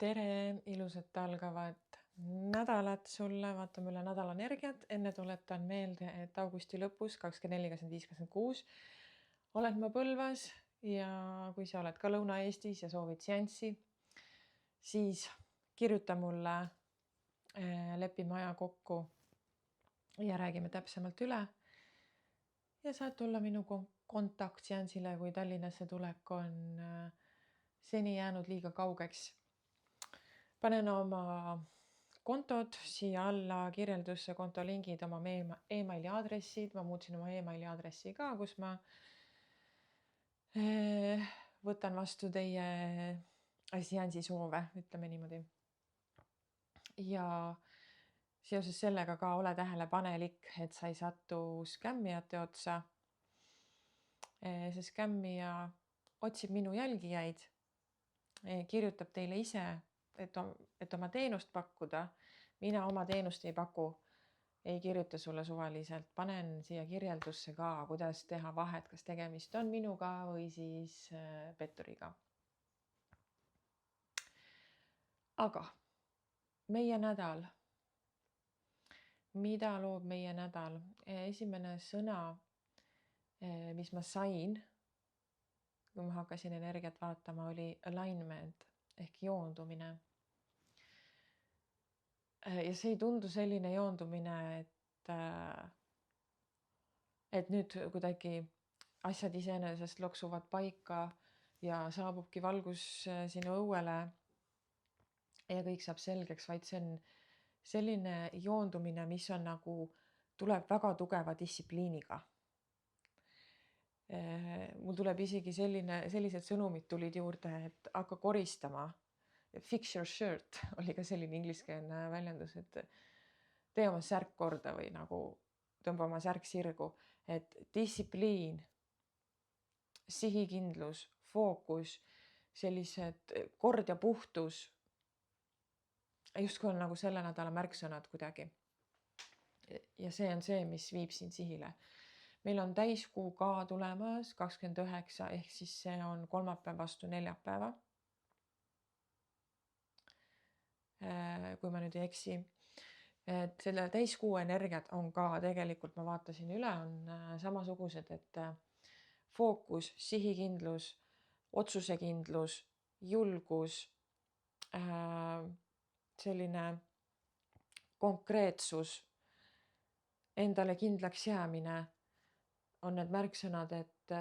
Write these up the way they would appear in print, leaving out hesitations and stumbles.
Tere, ilusat algavat nädalat sulle, vaatame üle nädala energiat. Enne tuletan meelde, et augusti lõpus 24, 25, 26 olen ma Põlvas ja kui sa oled ka Lõuna-Eestis ja soovid seanssi, siis kirjuta mulle, lepime aja kokku ja räägime täpsemalt üle. Ja saad tulla minu kontaktseansile, kui Tallinnasse tulek on seni jäänud liiga kaugeks. Panen oma kontod siia alla kirjeldusse, kontolingid, oma emaili aadressid. Ma muutsin oma emaili aadressi ka, kus ma võtan vastu teie seansi soove, ütleme niimoodi. Ja seoses sellega ka ole tähelepanelik, et sa ei satu skämmijate otsa. See skämmija otsib minu jälgijaid, kirjutab teile ise, et oma teenust pakkuda. Mina oma teenust ei paku, ei kirjuta sulle suvaliselt. Panen siia kirjeldusse ka, kuidas teha vahet, kas tegemist on minuga või siis petturiga. Aga meie nädal. Mida loob meie nädal? Esimene sõna, mis ma sain, kui ma hakkasin energiat vaatama, oli alignment ehk joondumine. Ja see ei tundu selline joondumine, et nüüd kuidagi asjad iseenesest loksuvad paika ja saabubki valgus sinu õuele ja kõik saab selgeks, vaid see on selline joondumine, mis on nagu, tuleb väga tugeva distsipliiniga. Mul tuleb isegi sellised sõnumid tulid juurde, et hakka koristama. Fix your shirt oli ka selline ingliskeelne väljendus, et tee oma särk korda või nagu tõmba oma särk sirgu, et distsipliin, sihikindlus, fookus, sellised kord ja puhtus. Justkui on nagu selle nädala märksõnad kuidagi. Ja see on see, mis viib sind sihile. Meil on täiskuu ka tulemas 29, ehk siis see on kolmapäev vastu neljapäeva. Kui ma nüüd ei eksi. Et selle täiskuu energiat on ka tegelikult, ma vaatasin üle, on samasugused, et fookus, sihikindlus, otsusekindlus, julgus, selline konkreetsus, endale kindlaks jäämine on need märksõnad, et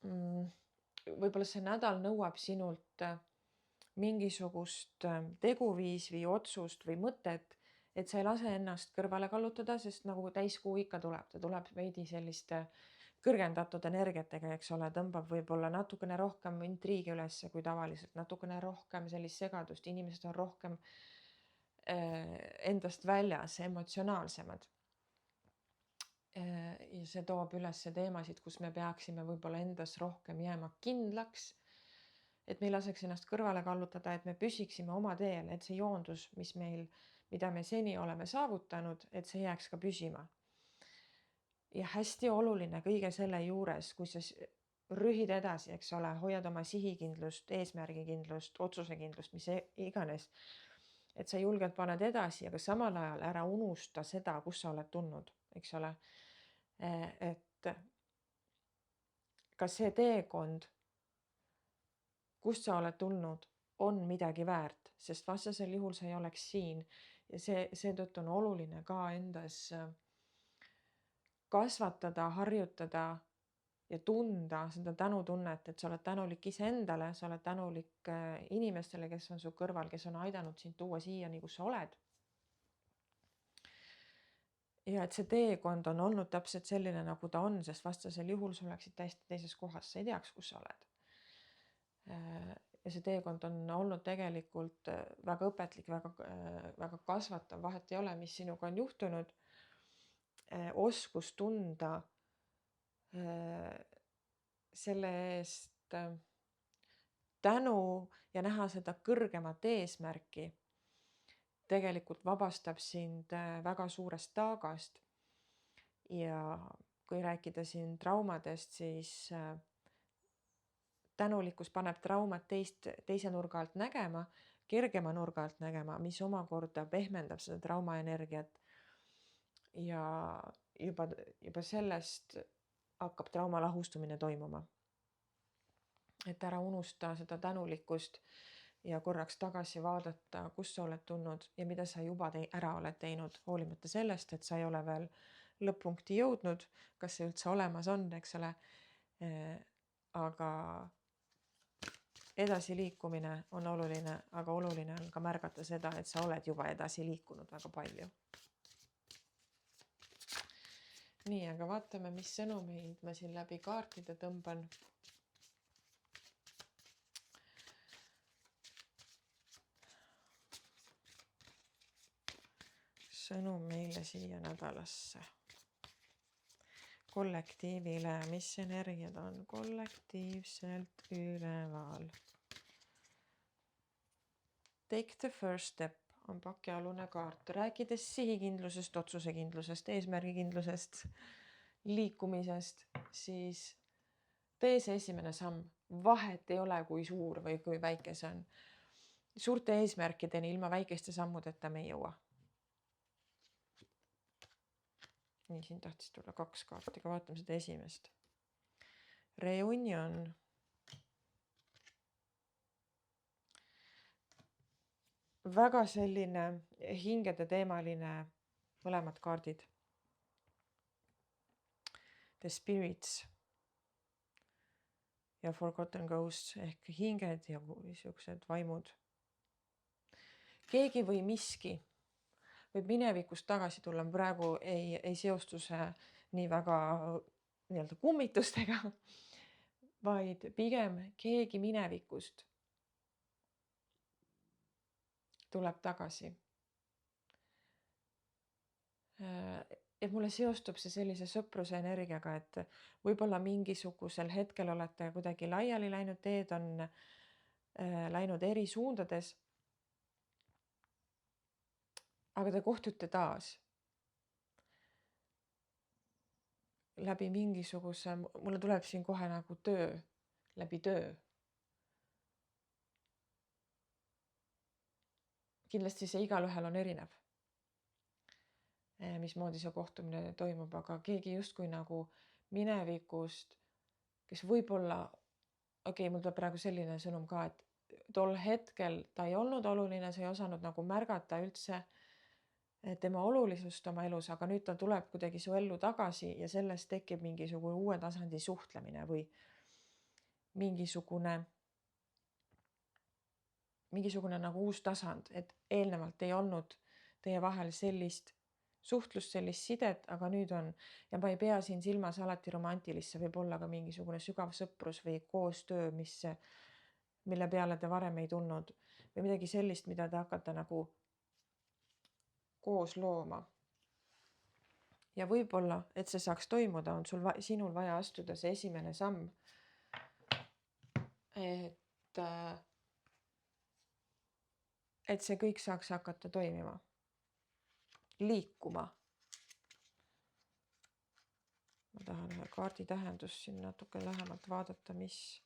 võib-olla see nädal nõuab sinult mingisugust teguviis või otsust või mõtet, et sa ei lase ennast kõrvale kallutada, sest nagu täiskuu ikka tuleb, ta tuleb veidi selliste kõrgendatud energiatega, eks ole, tõmbab võib-olla natukene rohkem intriigi ülesse kui tavaliselt, natukene rohkem sellist segadust, inimesed on rohkem endast väljas, emotsionaalsemad. Ja see toob üles teemasid, kus me peaksime võib-olla endas rohkem jääma kindlaks, et me ei laseks ennast kõrvale kallutada, et me püsiksime oma teel, et see joondus, mida me seni oleme saavutanud, et see jääks ka püsima. Ja hästi oluline kõige selle juures, kui sa rühid edasi, eks ole, hoiad oma sihikindlust, eesmärgikindlust, otsusekindlust, mis iganes, et sa julgelt paned edasi, aga samal ajal ära unusta seda, kus sa oled tulnud, eks ole. Et kas see teekond, kust sa oled tulnud, on midagi väärt, sest vastasel juhul sa ei oleks siin. Ja seetõttu on oluline ka endas kasvatada, harjutada ja tunda seda tänutunnet, et sa oled tänulik iseendale, sa oled tänulik inimestele, kes on su kõrval, kes on aidanud sind tuua siiani, kus sa oled. Ja et see teekond on olnud täpselt selline, nagu ta on, sest vastasel juhul sa oleksid täiesti teises kohas, sa ei teaks, kus sa oled. Ja see teekond on olnud tegelikult väga õpetlik, väga kasvatav, vahet ei ole, mis sinuga on juhtunud. Oskus tunda selle eest tänu ja näha seda kõrgemat eesmärki tegelikult vabastab sind väga suurest taagast. Ja kui rääkida siin traumadest, siis tänulikkus paneb traumat teise nurga alt nägema, kergema nurga alt nägema, mis omakorda pehmendab seda traumaenergiat. Ja juba sellest hakkab trauma lahustumine toimuma. Et ära unusta seda tänulikkust ja korraks tagasi vaadata, kus sa oled tulnud ja mida sa juba ära oled teinud, hoolimata sellest, et sa ei ole veel lõpp-punkti jõudnud, kas see üldse olemas on, eks ole. Aga edasiliikumine on oluline, aga oluline on ka märgata seda, et sa oled juba edasi liikunud väga palju. Nii, aga vaatame, mis sõnumeid ma siin läbi kaartide tõmban. Sõnum meile siia nädalasse. Kollektiivile, mis energiad on kollektiivselt üleval. Take the first step on pakialune kaart, rääkides sihikindlusest, otsusekindlusest, eesmärgikindlusest, liikumisest, siis tee see esimene samm. Vahet ei ole, kui suur või kui väike see on. Suurte eesmärkideni ilma väikeste sammudeta me ei jõua. Nii, siin tahtis tulla 2 kaarti, aga vaatame seda esimest. Reunion. Väga selline hingede teemaline mõlemad kaardid. The Spirits ja Forgotten Ghosts ehk hinged ja niisugused vaimud. Keegi või miski võib minevikust tagasi tulla, praegu ei seostu see nii väga nii-öelda kummitustega, vaid pigem keegi minevikust tuleb tagasi. Et mulle seostub see sellise sõpruse energiaga, et võib-olla mingisugusel hetkel olete kuidagi laiali läinud, teed on läinud eri suundades. Aga te kohtute taas läbi mingisuguse, mulle tuleb siin kohe nagu töö, läbi töö. Kindlasti see igalühel on erinev, mismoodi see kohtumine toimub, aga keegi justkui nagu minevikust, kes võib-olla, mul tuleb praegu selline sõnum ka, et tol hetkel ta ei olnud oluline, sa ei osanud nagu märgata üldse tema olulisust oma elus, aga nüüd ta tuleb kuidagi su ellu tagasi ja sellest tekib mingisugune uue tasandi suhtlemine või mingisugune nagu uus tasand, et eelnevalt ei olnud teie vahel sellist suhtlust, sellist sidet, aga nüüd on. Ja ma ei pea siin silmas alati romantilist, see võib olla ka mingisugune sügav sõprus või koostöö, mille peale te varem ei tulnud või midagi sellist, mida te hakkate nagu koos looma. Ja võib-olla, et see saaks toimuda, on sinul vaja astuda see esimene samm. Et see kõik saaks hakata toimima. Liikuma. Ma tahan ühe kaardi tähendust siin natuke lähemalt vaadata, mis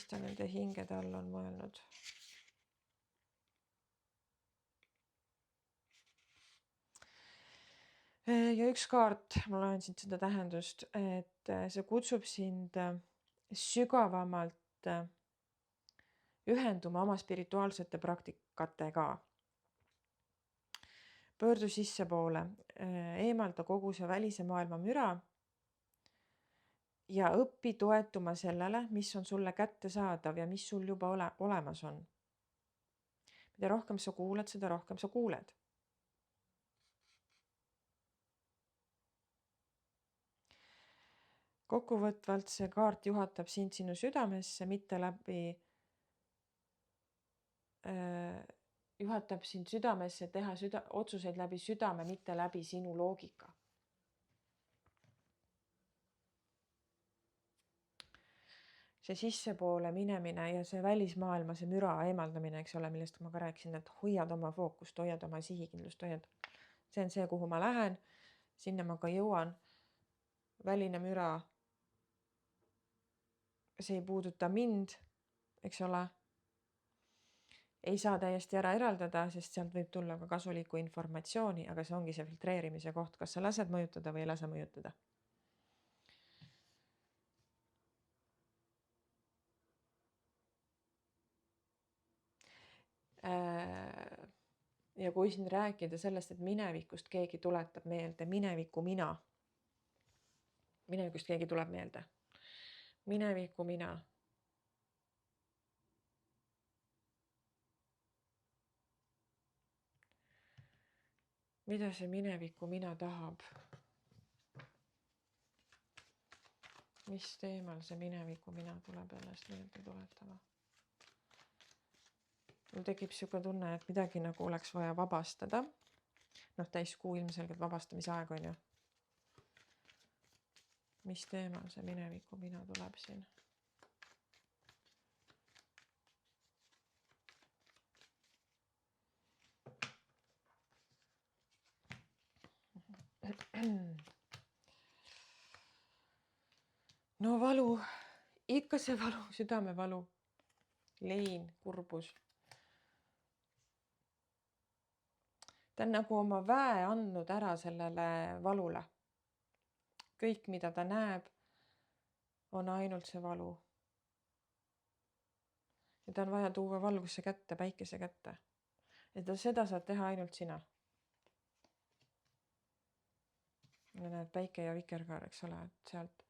ta nende hingede all on mõelnud. Ja üks kaart, ma loen siit seda tähendust, et see kutsub sind sügavamalt ühenduma oma spirituaalsete praktikatega. Pöördu sissepoole, eemalda kogu see välise maailma müra ja õppi toetuma sellele, mis on sulle kättesaadav ja mis sul juba olemas on. Mida rohkem sa kuuled, seda rohkem sa kuuled. Kokkuvõtvalt see kaart juhatab sind sinu südamesse, mitte läbi juhatab sind südamesse teha otsuseid läbi südame, mitte läbi sinu loogika. See sissepoole minemine ja see välismaailma, see müra eemaldamine, eks ole, millest ma ka rääkisin, et hoiad oma fookust, hoiad oma sihikindlust, see on see, kuhu ma lähen, sinna ma ka jõuan. Väline müra see ei puuduta mind, eks ole. Ei saa täiesti ära eraldada, sest sealt võib tulla ka kasulikku informatsiooni, aga see ongi see filtreerimise koht, kas sa lased mõjutada või ei lase mõjutada. Ja kui siin rääkida sellest, et minevikust keegi tuletab meelde, minevikust keegi tuleb meelde, mineviku mina. Mida see mineviku mina tahab? Mis teemal see mineviku mina tuleb ennast meelde tuletama? Mul tekib siuke tunne, et midagi nagu oleks vaja vabastada. Täiskuu ilmselgelt vabastamise aeg on ju. Mis teemal see mineviku mina tuleb siin? No valu, ikka see valu, südamevalu, lein, kurbus. Ta on nagu oma väe andnud ära sellele valule. Kõik, mida ta näeb, on ainult see valu. Ja ta on vaja tuua valgusse kätte, päikese kätte. Ja seda saad teha ainult sina. Ja näed päike ja vikerkaar, eks ole, et sealt,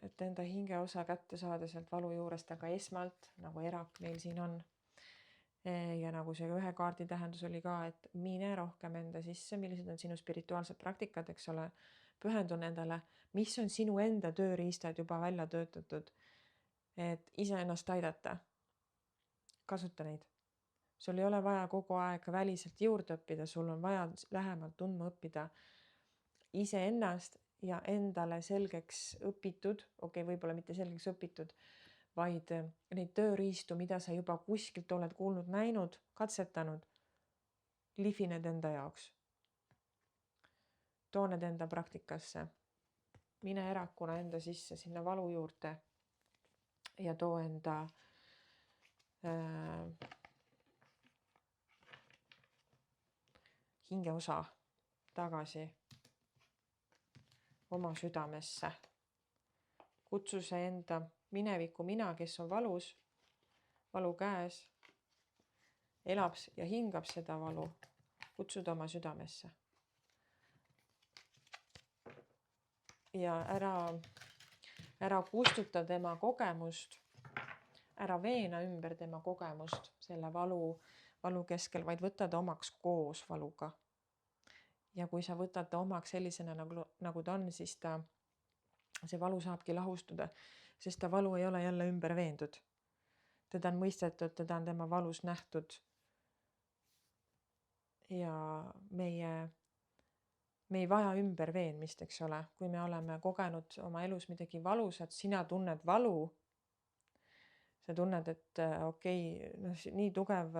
et enda hingeosa kätte saada sealt valu juurest, aga esmalt, nagu erak meil siin on. Ja nagu see ühe kaardi tähendus oli ka, et mine rohkem enda sisse, millised on sinu spirituaalsed praktikad, eks ole, pühendu nendele, mis on sinu enda tööriistad juba välja töötatud, et iseennast aidata. Kasuta neid. Sul ei ole vaja kogu aeg väliselt juurde õppida, sul on vaja lähemalt tundma õppida iseennast ja endale selgeks õpitud, võib-olla mitte selgeks õpitud, vaid neid tööriistu, mida sa juba kuskilt oled kuulnud, näinud, katsetanud, lihvi need enda jaoks. Too need enda praktikasse. Mine erakuna enda sisse sinna valu juurde ja too enda hingeosa tagasi oma südamesse. Kutsu see enda mineviku mina, kes on valus, valu käes, elab ja hingab seda valu, kutsuda oma südamesse. Ja ära kustuta tema kogemust, ära veena ümber tema kogemust selle valu keskel, vaid võta ta omaks koos valuga. Ja kui sa võtad ta omaks sellisena, nagu ta on, siis see valu saabki lahustuda, sest ta valu ei ole jälle ümber veendud. Teda on mõistetud, teda on tema valus nähtud. Ja me ei vaja ümber veenmist, eks ole. Kui me oleme kogenud oma elus midagi valusat, sina tunned valu. Sa tunned, et nii tugev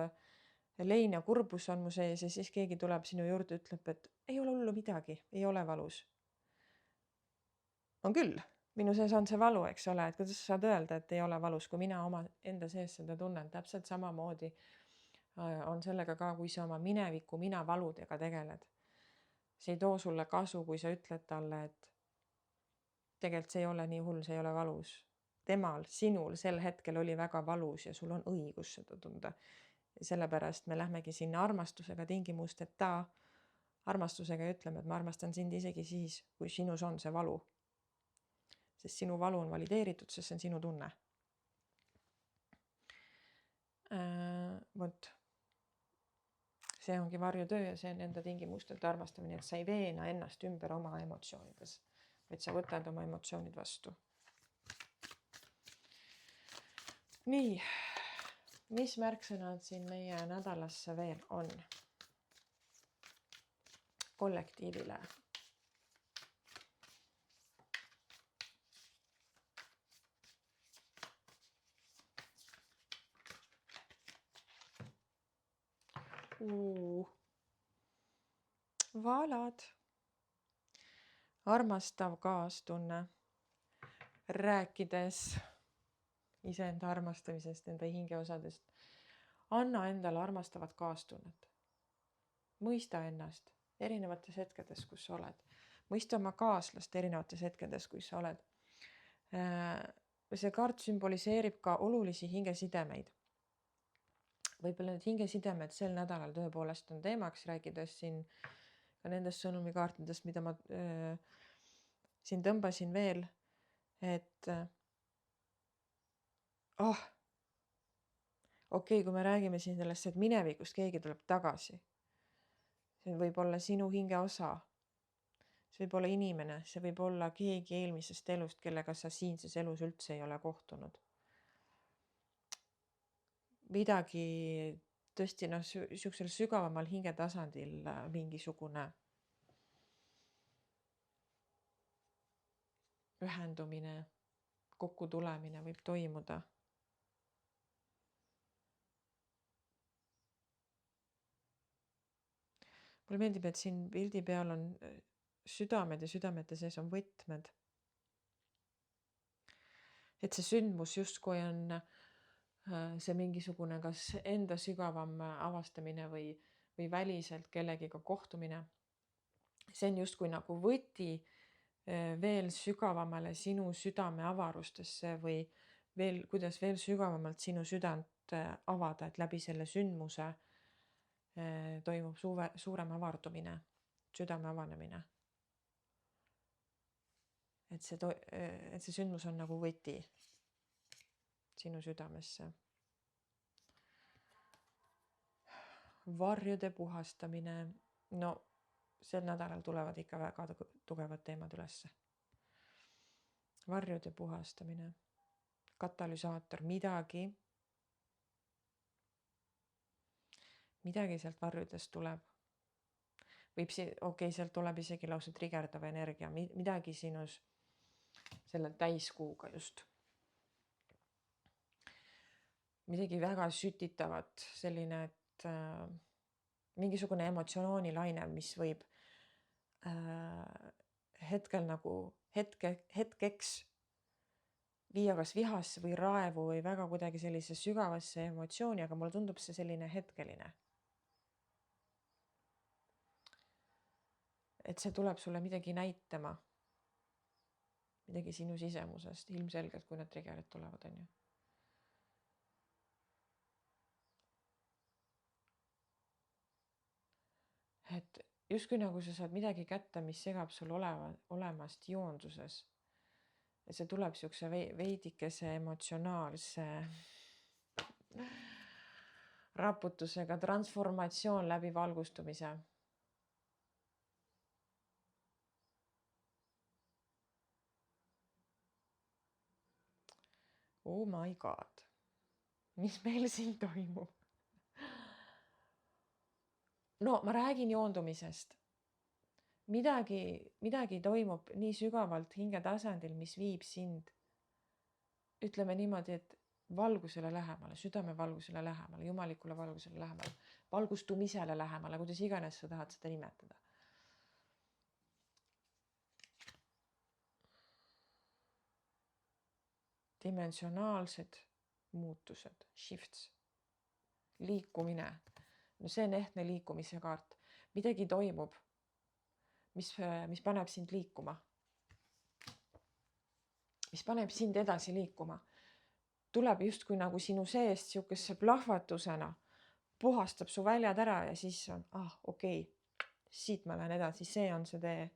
lein ja kurbus on mu sees ja siis keegi tuleb sinu juurde, ütleb, et ei ole hullu midagi, ei ole valus. On küll, minu sees on see valu, eks ole, et kuidas sa saad öelda, et ei ole valus, kui mina oma enda sees seda tunnen. Täpselt samamoodi on sellega ka, kui sa oma mineviku mina valudega tegeled. See ei too sulle kasu, kui sa ütled talle, et tegelikult see ei ole nii hull, see ei ole valus. Temal, sinul sel hetkel oli väga valus ja sul on õigus seda tunda. Ja sellepärast me lähmegi sinna armastusega tingimusteta armastusega ja ütleme, et ma armastan sind isegi siis, kui sinus on see valu. Sest sinu valu on valideeritud, sest see on sinu tunne. Vot. See ongi varjutöö ja see on enda tingimusteta armastamine, et sa ei veena ennast ümber oma emotsioonides, vaid sa võtad oma emotsioonid vastu. Nii, mis märksõnad siin meie nädalasse veel on? Kollektiivile. Valad. Armastav kaastunne. rääkides iseenda armastamisest, enda hingeosadest. Anna endale armastavat kaastunnet. Mõista ennast erinevates hetkedes, kus sa oled. Mõista oma kaaslast erinevates hetkedes, kus sa oled. See kaart sümboliseerib ka olulisi hingesidemeid. Võib-olla need hingesidemed sel nädalal tõepoolest on teemaks, rääkides siin ka nendest sõnumikaartidest, mida ma siin tõmbasin veel, et okei, kui me räägime siin sellest, et minevikust keegi tuleb tagasi, see võib olla sinu hinge osa, see võib olla inimene, see võib olla keegi eelmisest elust, kellega sa siinses elus üldse ei ole kohtunud. Midagi tõesti niisugusel sügavamal hingetasandil mingisugune ühendumine, kokkutulemine võib toimuda. Mulle meeldib, et siin pildi peal on südamed ja südamete sees on võtmed. Et see sündmus justkui on see mingisugune kas enda sügavam avastamine või väliselt kellegiga kohtumine. See on justkui nagu võti veel sügavamale sinu südame avarustesse või veel, kuidas veel sügavamalt sinu südant avada, et läbi selle sündmuse toimub suurem avardumine, südame avanemine. Et see sündmus on nagu võti sinu südamesse. Varjude puhastamine. No sel nädalal tulevad ikka väga tugevad teemad ülesse. Varjude puhastamine. Katalüsaator, midagi sealt varjudest tuleb. Sealt tuleb isegi lausa trigerdav energia, midagi sinus selle täiskuuga just. Midagi väga sütitavat, selline, et mingisugune emotsioonilaine, mis võib hetkeks viia kas vihasse või raevu või väga kuidagi sellise sügavasse emotsiooni, aga mulle tundub see selline hetkeline. Et see tuleb sulle midagi näitama, midagi sinu sisemusest, ilmselgelt, kui need triggerid tulevad, on ju. Et justkui nagu sa saad midagi kätte, mis segab sul olemast joonduses. Ja see tuleb siukse veidikese emotsionaalse raputusega, transformatsioon läbi valgustumise. Oh my god, mis meil siin toimub? No ma räägin joondumisest. Midagi toimub nii sügavalt hingetasandil, mis viib sind, ütleme niimoodi, et valgusele lähemale, südame valgusele lähemale, jumalikule valgusele lähemale, valgustumisele lähemale, kuidas iganes sa tahad seda nimetada. Dimensionaalsed muutused, shifts, liikumine. No see on ehtne liikumise kaart. Midagi toimub, mis paneb sind liikuma. Mis paneb sind edasi liikuma. Tuleb justkui nagu sinu seest siukesse plahvatusena, puhastab su väljad ära ja siis on, okei, siit ma lähen edasi, see on see tee.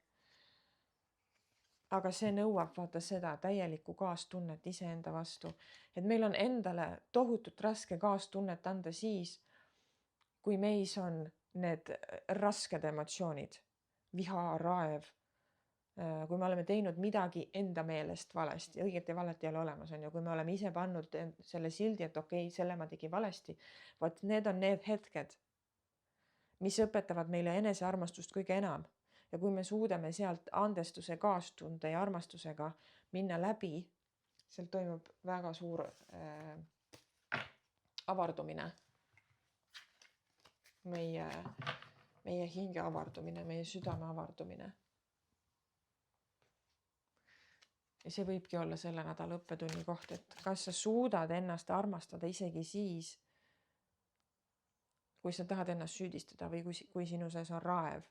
Aga see nõuab vaata seda täielikku kaastunnet iseenda vastu. Et meil on endale tohutut raske kaastunnet anda siis, kui meis on need rasked emotsioonid, viha, raev, kui me oleme teinud midagi enda meelest valesti, õiget ja valet ei ole olemas, on ju, kui me oleme ise pannud selle sildi, et okei, selle ma tegin valesti, vaat need on need hetked, mis õpetavad meile enesearmastust kõige enam. Ja kui me suudame sealt andestuse, kaastunde ja armastusega minna läbi, sealt toimub väga suur avardumine. Meie hinge avardumine, meie südame avardumine. Ja see võibki olla selle nädala õppetunni koht, et kas sa suudad ennast armastada isegi siis, kui sa tahad ennast süüdistada või kui sinu sees on raev.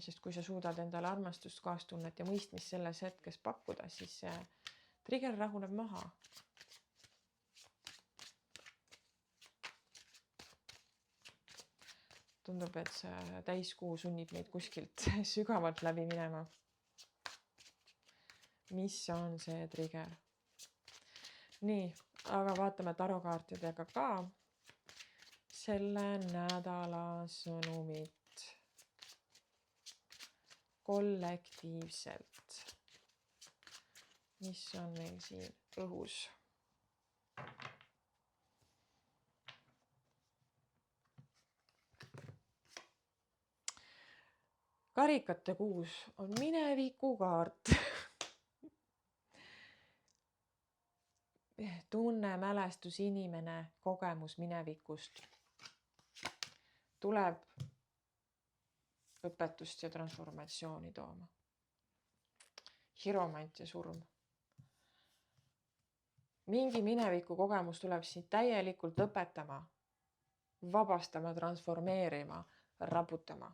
Sest kui sa suudad endale armastust, kaastunnet ja mõistmist selles hetkes pakkuda, siis see trigger rahuneb maha. Tundub, et see täiskuu sunnib meid kuskilt sügavalt läbi minema. Mis on see trigger? Nii, aga vaatame tarokaartidega ka selle nädala sõnumit kollektiivselt. Mis on meil siin õhus? Karikate kuus on mineviku kaart. Tunne, mälestus, inimene, kogemus minevikust tuleb õpetust ja transformatsiooni tooma. Hiromant ja surm. Mingi mineviku kogemus tuleb sind täielikult õpetama, vabastama, transformeerima, raputama,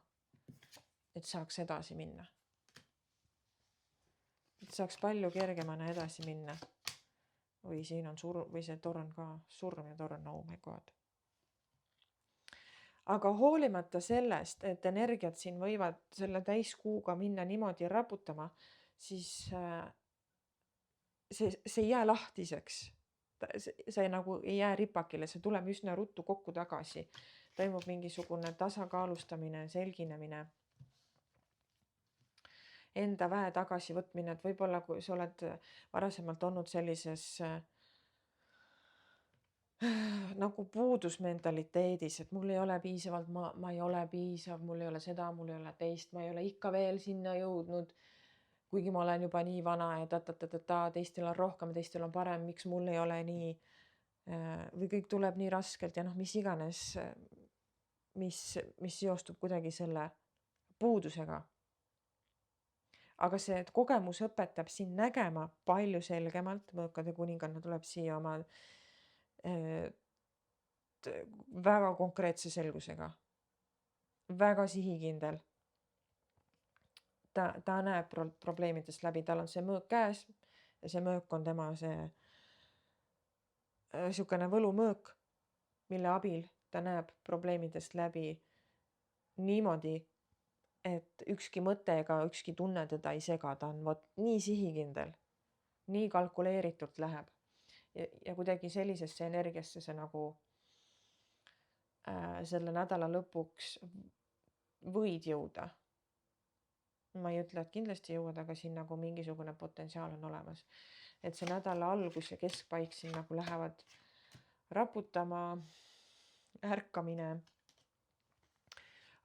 et saaks edasi minna. Et saaks palju kergemana edasi minna. Või siin on või see torn ka, surm ja torn, oh my god. Aga hoolimata sellest, et energiat siin võivad selle täiskuuga minna niimoodi raputama, siis see ei jää lahtiseks. See nagu ei jää ripakile, see tuleb üsna ruttu kokku tagasi. Toimub mingisugune tasakaalustamine, selginemine, enda väe tagasivõtmine, et võib-olla kui sa oled varasemalt olnud sellises nagu puudusmentaliteedis, et mul ei ole piisavalt, ma ei ole piisav, mul ei ole seda, mul ei ole teist, ma ei ole ikka veel sinna jõudnud, kuigi ma olen juba nii vana ja teistel on rohkem, teistel on parem, miks mul ei ole nii, või kõik tuleb nii raskelt ja mis iganes, mis seostub kuidagi selle puudusega. Aga see kogemus õpetab sind nägema palju selgemalt, mõõkade kuninganna tuleb siia oma väga konkreetse selgusega, väga sihikindel. Ta näeb probleemidest läbi, tal on see mõõk käes ja see mõõk on tema see niisugune võlumõõk, mille abil ta näeb probleemidest läbi niimoodi, et ükski mõte ega ükski tunne teda ei sega, ta on nii sihikindel, nii kalkuleeritult läheb. Ja kuidagi sellisesse energiasse see nagu selle nädala lõpuks võid jõuda. Ma ei ütle, et kindlasti jõuad, aga siin nagu mingisugune potentsiaal on olemas. Et see nädala algus ja keskpaik siin nagu lähevad raputama, ärkamine.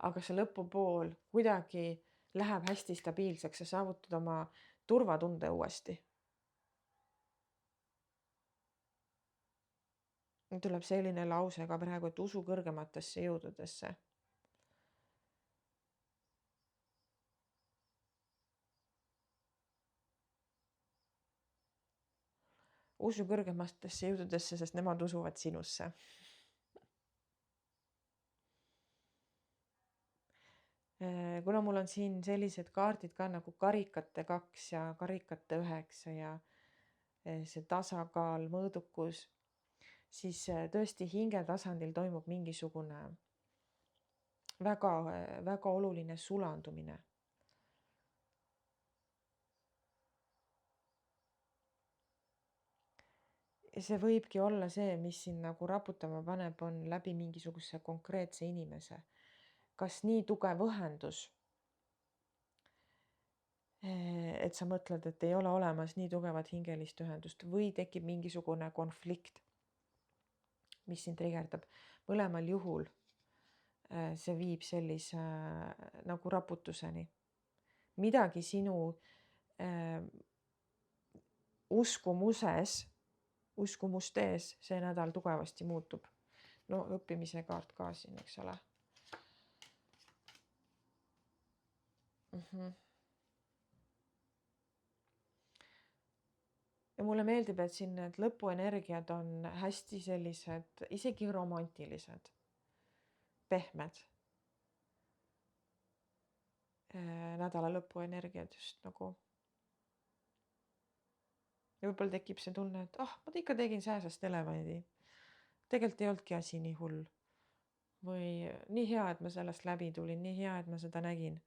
Aga see lõpupool kuidagi läheb hästi stabiilseks ja saavutad oma turvatunde uuesti. Tuleb selline lause ka praegu, et usu kõrgematesse jõududesse. Usu kõrgematesse jõududesse, sest nemad usuvad sinusse. Kuna mul on siin sellised kaardid ka nagu karikate 2 ja karikate 9 ja see tasakaal, mõõdukus, siis tõesti hinge tasandil toimub mingisugune väga, väga oluline sulandumine. See võibki olla see, mis siin nagu raputama paneb, on läbi mingisuguse konkreetse inimese. Kas nii tugev ühendus, et sa mõtled, et ei ole olemas nii tugevat hingelist ühendust või tekib mingisugune konflikt, mis sind trigerdab. Mõlemal juhul see viib sellise nagu raputuseni. Midagi sinu uskumustes see nädal tugevasti muutub. No õppimise kaart ka siin, eks ole. Ja mulle meeldib, et siin need lõpuenergiad on hästi sellised, isegi romantilised, pehmed. Nädala lõpuenergiad just nagu. Ja võib-olla tekib see tunne, et ma ikka tegin sääsest elevandi. Tegelikult ei olnudki asi nii hull. Või nii hea, et ma sellest läbi tulin, nii hea, et ma seda nägin.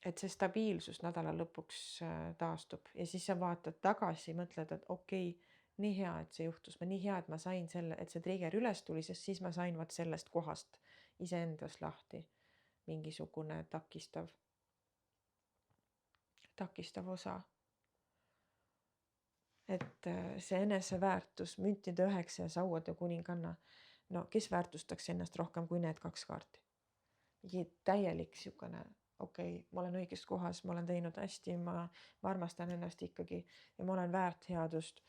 Et see stabiilsus nädala lõpuks taastub ja siis sa vaatad tagasi, mõtled, et okei, nii hea, et see juhtus. Nii hea, et ma sain selle, et see trigger üles tuli, sest siis ma sain sellest kohast iseendas lahti mingisugune takistav osa. Et see eneseväärtus, müntide 9 ja sauade kuninganna, no kes väärtustaks ennast rohkem kui need 2 kaarti? Täielik siukene, okei, ma olen õiges kohas, ma olen teinud hästi, ma armastan ennast ikkagi ja ma olen väärt headust.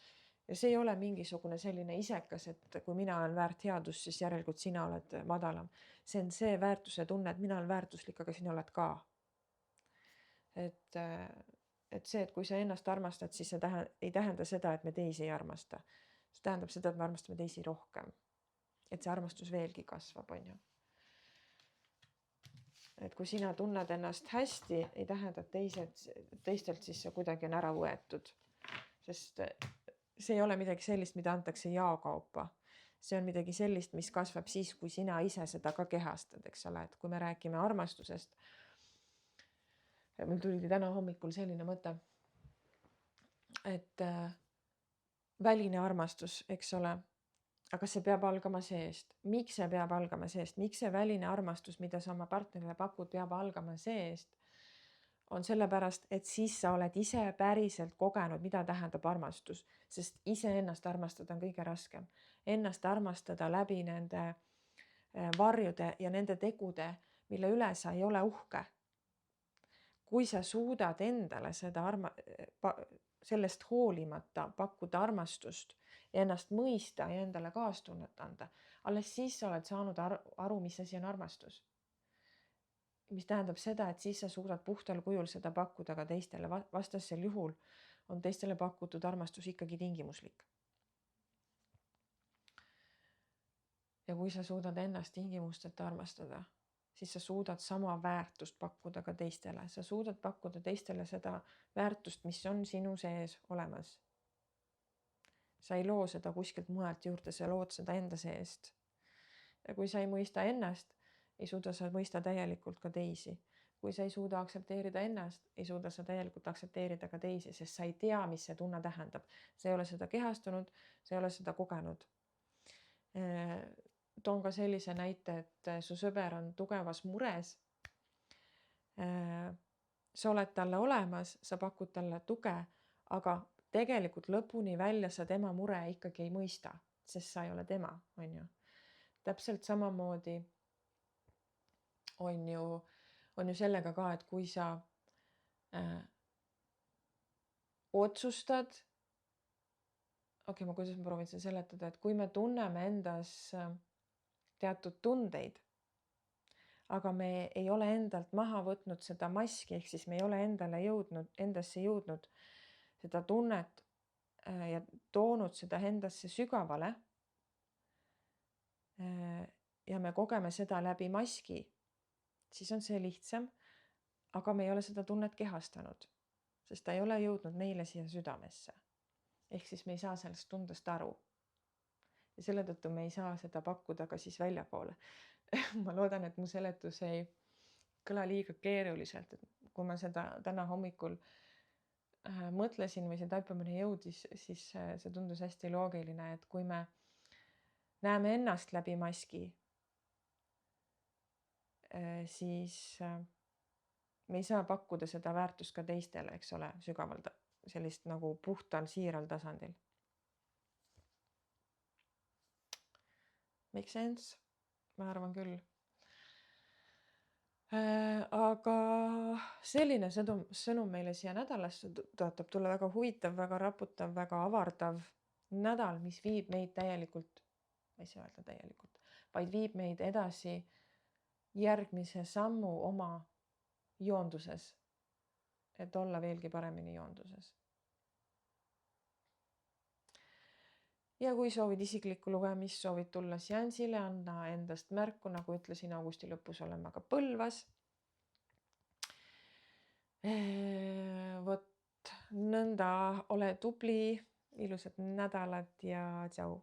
Ja see ei ole mingisugune selline isekas, et kui mina olen väärt headust, siis järelikult sina oled madalam. See on see väärtuse tunne, et mina olen väärtuslik, aga sina oled ka. Et see, et kui sa ennast armastad, siis see ei tähenda seda, et me teisi ei armasta. See tähendab seda, et me armastame teisi rohkem. Et see armastus veelgi kasvab, on ju. Et kui sina tunned ennast hästi, ei tähenda, et teistelt siis see kuidagi on ära võetud. Sest see ei ole midagi sellist, mida antakse jaokaupa. See on midagi sellist, mis kasvab siis, kui sina ise seda ka kehastad, eks ole. Et kui me räägime armastusest, mul tuli täna hommikul selline mõte, et väline armastus, eks ole, aga see peab algama seest. Miks see peab algama seest? Miks see väline armastus, mida sa oma partnerile pakud, peab algama seest? On sellepärast, et siis sa oled ise päriselt kogenud, mida tähendab armastus, sest iseennast armastada on kõige raskem. Ennast armastada läbi nende varjude ja nende tegude, mille üle sa ei ole uhke. Kui sa suudad endale sellest hoolimata pakkuda armastust ja ennast mõista ja endale kaastunnet anda, alles siis sa oled saanud aru, mis asi on armastus. Mis tähendab seda, et siis sa suudad puhtal kujul seda pakkuda ka teistele. Vastasel juhul on teistele pakutud armastus ikkagi tingimuslik. Ja kui sa suudad ennast tingimusteta armastada, siis sa suudad sama väärtust pakkuda ka teistele. Sa suudad pakkuda teistele seda väärtust, mis on sinu sees olemas. Sa ei loo seda kuskilt mujalt juurde, sa lood seda enda seest. Ja kui sa ei mõista ennast, ei suuda sa mõista täielikult ka teisi. Kui sa ei suuda aktsepteerida ennast, ei suuda sa täielikult aktsepteerida ka teisi, sest sa ei tea, mis see tunne tähendab. Sa ei ole seda kehastunud, sa ei ole seda kogenud. Toon ka sellise näite, et su sõber on tugevas mures. Sa oled talle olemas, sa pakud talle tuge, aga tegelikult lõpuni välja sa tema mure ikkagi ei mõista, sest sa ei ole tema, on ju. Täpselt samamoodi on ju sellega ka, et kui sa otsustad, kuidas ma proovin seda seletada, et kui me tunneme endas teatud tundeid, aga me ei ole endalt maha võtnud seda maski, ehk siis me ei ole endasse jõudnud seda tunnet ja toonud seda endasse sügavale. Ja me kogeme seda läbi maski, siis on see lihtsam, aga me ei ole seda tunnet kehastanud, sest ta ei ole jõudnud meile siia südamesse. Ehk siis me ei saa sellest tundest aru. Ja selle tõttu me ei saa seda pakkuda ka siis väljapoole. Ma loodan, et mu seletus ei kõla liiga keeruliselt. Et kui ma seda täna hommikul mõtlesin või see taipamine jõudis, siis see tundus hästi loogiline, et kui me näeme ennast läbi maski, siis me ei saa pakkuda seda väärtust ka teistele, eks ole, sügavalt sellist nagu puhtal siiral tasandil. Make sense? Ma arvan küll. Aga selline sõnum meile siia nädalasse tõotab tulla väga huvitav, väga raputav, väga avardav nädal, mis viib meid täielikult, ma ei saa öelda täielikult, vaid viib meid edasi järgmise sammu oma joonduses, et olla veelgi paremini joonduses. Ja kui soovid isiklikku lugemist, soovid tulla seansile, anna endast märku, nagu ütlesin, augusti lõpus oleme ka Põlvas. Vot nõnda, ole tubli, ilusat nädalat ja tšau.